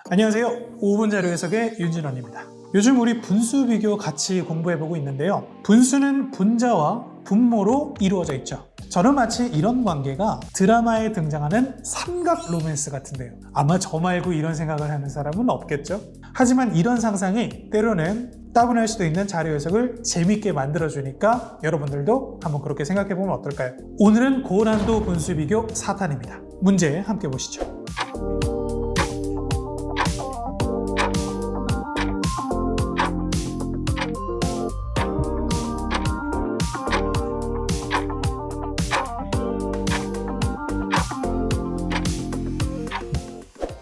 안녕하세요. 5분 자료 해석의 윤진원입니다. 요즘 우리 분수 비교 같이 공부해보고 있는데요. 분수는 분자와 분모로 이루어져 있죠. 저는 마치 이런 관계가 드라마에 등장하는 삼각 로맨스 같은데요. 아마 저 말고 이런 생각을 하는 사람은 없겠죠? 하지만 이런 상상이 때로는 따분할 수도 있는 자료 해석을 재밌게 만들어주니까 여러분들도 한번 그렇게 생각해보면 어떨까요? 오늘은 고난도 분수 비교 4탄입니다. 문제 함께 보시죠.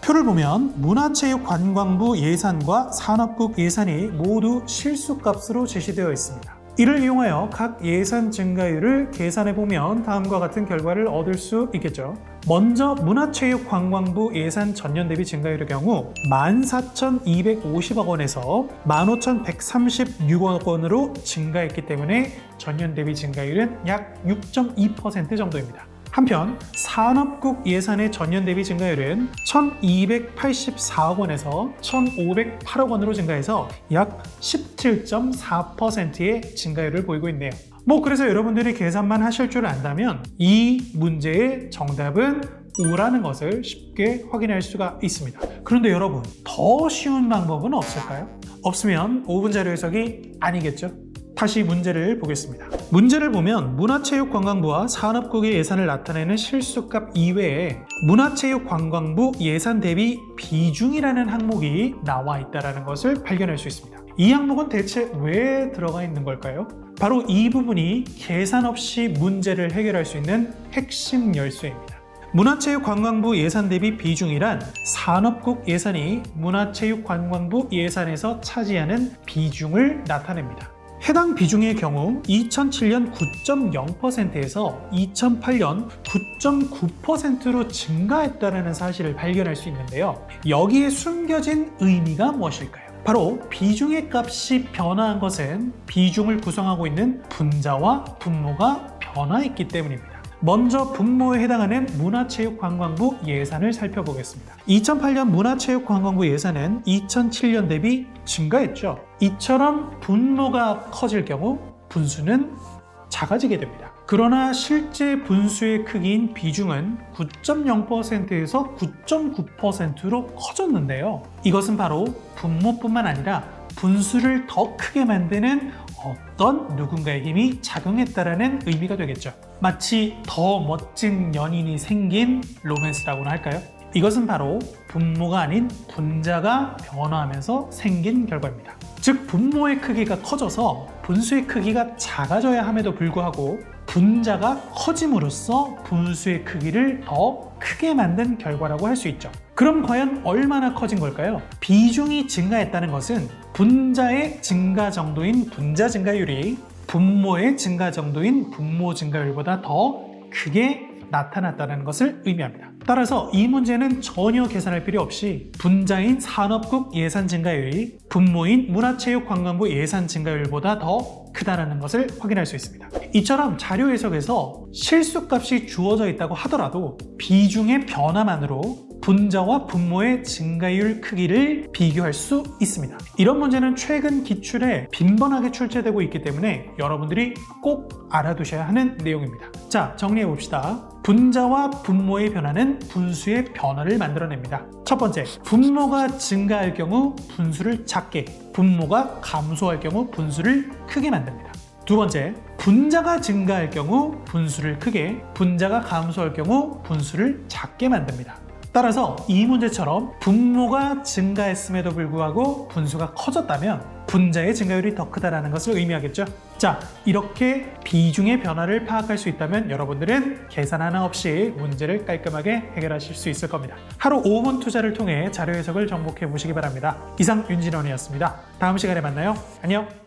표를 보면 문화체육관광부 예산과 산업국 예산이 모두 실수값으로 제시되어 있습니다. 이를 이용하여 각 예산 증가율을 계산해보면 다음과 같은 결과를 얻을 수 있겠죠. 먼저 문화체육관광부 예산 전년 대비 증가율의 경우 14,250억 원에서 15,136억 원으로 증가했기 때문에 전년 대비 증가율은 약 6.2% 정도입니다. 한편 산업국 예산의 전년 대비 증가율은 1,284억 원에서 1,508억 원으로 증가해서 약 17.4%의 증가율을 보이고 있네요. 그래서 여러분들이 계산만 하실 줄 안다면 이 문제의 정답은 O라는 것을 쉽게 확인할 수가 있습니다. 그런데 여러분, 더 쉬운 방법은 없을까요? 없으면 5분 자료 해석이 아니겠죠? 다시 문제를 보겠습니다. 문제를 보면 문화체육관광부와 산업국의 예산을 나타내는 실수값 이외에 문화체육관광부 예산 대비 비중이라는 항목이 나와 있다는 것을 발견할 수 있습니다. 이 항목은 대체 왜 들어가 있는 걸까요? 바로 이 부분이 계산 없이 문제를 해결할 수 있는 핵심 열쇠입니다. 문화체육관광부 예산 대비 비중이란 산업국 예산이 문화체육관광부 예산에서 차지하는 비중을 나타냅니다. 해당 비중의 경우 2007년 9.0%에서 2008년 9.9%로 증가했다는 사실을 발견할 수 있는데요. 여기에 숨겨진 의미가 무엇일까요? 바로 비중의 값이 변화한 것은 비중을 구성하고 있는 분자와 분모가 변화했기 때문입니다. 먼저 분모에 해당하는 문화체육관광부 예산을 살펴보겠습니다. 2008년 문화체육관광부 예산은 2007년 대비 증가했죠. 이처럼 분모가 커질 경우 분수는 작아지게 됩니다. 그러나 실제 분수의 크기인 비중은 9.0%에서 9.9%로 커졌는데요. 이것은 바로 분모뿐만 아니라 분수를 더 크게 만드는 어떤 누군가의 힘이 작용했다라는 의미가 되겠죠. 마치 더 멋진 연인이 생긴 로맨스라고나 할까요? 이것은 바로 분모가 아닌 분자가 변화하면서 생긴 결과입니다. 즉 분모의 크기가 커져서 분수의 크기가 작아져야 함에도 불구하고 분자가 커짐으로써 분수의 크기를 더 크게 만든 결과라고 할 수 있죠. 그럼 과연 얼마나 커진 걸까요? 비중이 증가했다는 것은 분자의 증가 정도인 분자 증가율이 분모의 증가 정도인 분모 증가율보다 더 크게 나타났다는 것을 의미합니다. 따라서 이 문제는 전혀 계산할 필요 없이 분자인 산업국 예산 증가율이 분모인 문화체육관광부 예산 증가율보다 더 크다는 것을 확인할 수 있습니다. 이처럼 자료 해석에서 실수값이 주어져 있다고 하더라도 비중의 변화만으로 분자와 분모의 증가율 크기를 비교할 수 있습니다. 이런 문제는 최근 기출에 빈번하게 출제되고 있기 때문에 여러분들이 꼭 알아두셔야 하는 내용입니다. 자, 정리해 봅시다. 분자와 분모의 변화는 분수의 변화를 만들어냅니다. 첫 번째, 분모가 증가할 경우 분수를 작게, 분모가 감소할 경우 분수를 크게 만듭니다. 두 번째, 분자가 증가할 경우 분수를 크게, 분자가 감소할 경우 분수를 작게 만듭니다. 따라서 이 문제처럼 분모가 증가했음에도 불구하고 분수가 커졌다면 분자의 증가율이 더 크다는 것을 의미하겠죠. 자, 이렇게 비중의 변화를 파악할 수 있다면 여러분들은 계산 하나 없이 문제를 깔끔하게 해결하실 수 있을 겁니다. 하루 5분 투자를 통해 자료 해석을 정복해 보시기 바랍니다. 이상 윤진원이었습니다. 다음 시간에 만나요. 안녕.